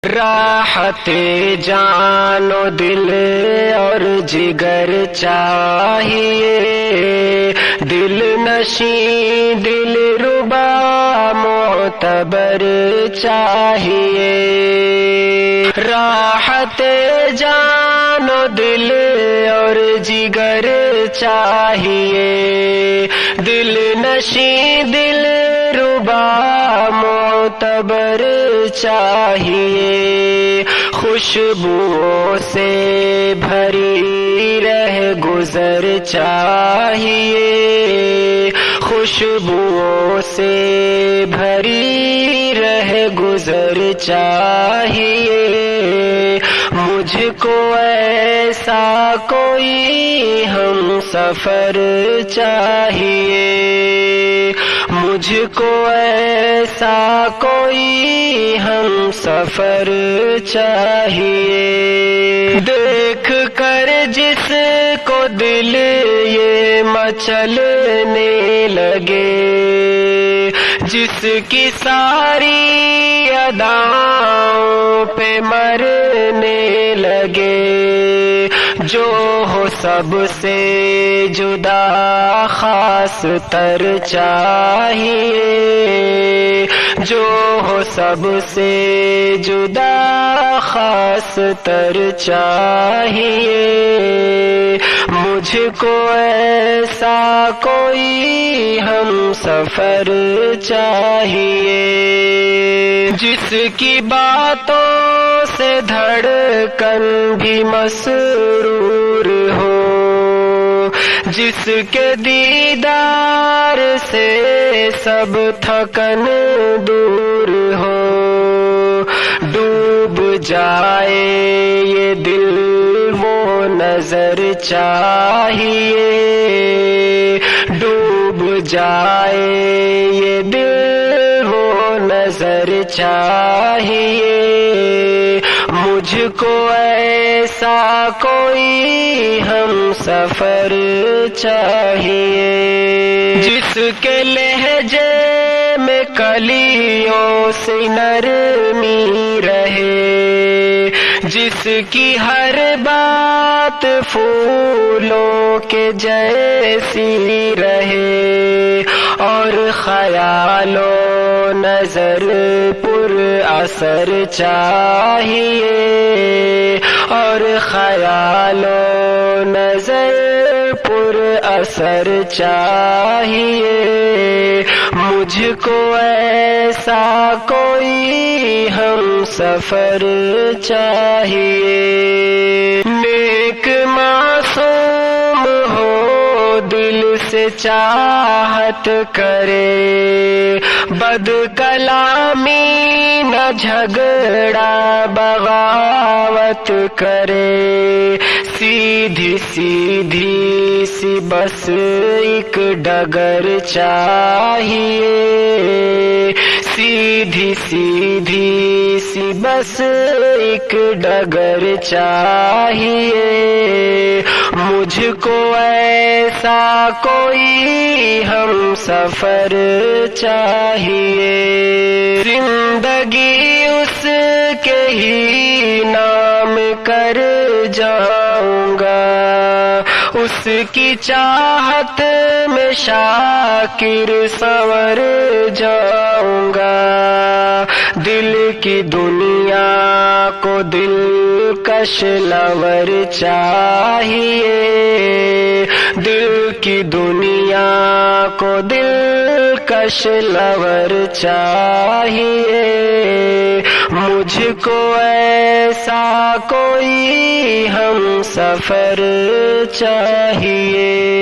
راحت جان و دل اور جگر چاہیے، دل نشیں دل ربا معتبر چاہیے۔ راحت جان و دل اور جگر چاہیے، دل نشیں دل ربا معتبر چاہیے۔ خوشبوؤں سے بھری رہ گزر چاہیے، خوشبوؤں سے بھری رہ گزر چاہیے۔ مجھ کو ایسا کوئی ہم سفر چاہیے، مجھ کو ایسا کوئی ہم سفر چاہیے۔ دیکھ کر جس کو دل یہ مچلنے لگے، جس کی ساری اداؤں پہ مرنے لگے، جو ہو سب سے جدا خاص تر چاہیے، جو ہو سب سے جدا خاص تر چاہیے۔ مجھ کو ایسا کوئی ہم سفر چاہیے، جس کی باتوں سے دھڑکن بھی مسرور ہو، جس کے دیدار سے سب تھکن دور ہو۔ ڈوب جائے یہ دل وہ نظر چاہیے، ڈوب جائے یہ دل وہ نظر چاہیے۔ مجھ کو ایسا کوئی ہم سفر چاہیے، جس کے لہجے میں کلیوں سے نرمی رہے، جس کی ہر بات پھولوں کے جیسی رہے، اور خیال و نظر پر اثر چاہیے، اور خیال و نظر پر اثر چاہیے۔ مجھ کو ایسا کوئی ہم سفر چاہیے، نیک معصوم ہو دل سے چاہت کرے، بد کلامی نہ جھگڑا بغاوت کرے، سیدھی سیدھی سی بس ایک ڈگر چاہیے، سیدھی سیدھی سی بس ایک ڈگر چاہیے۔ مجھ کو ایسا کوئی ہم سفر چاہیے، زندگی اس کے ہی نام کر جاؤں گا، اس کی چاہت میں شاکر سنور جاؤں گا۔ دل کی دنیا کو دل کش لور چاہیے، دل کی دنیا کو دل کش لور چاہیے۔ مجھ کو ایسا کوئی ہم سفر چاہیے۔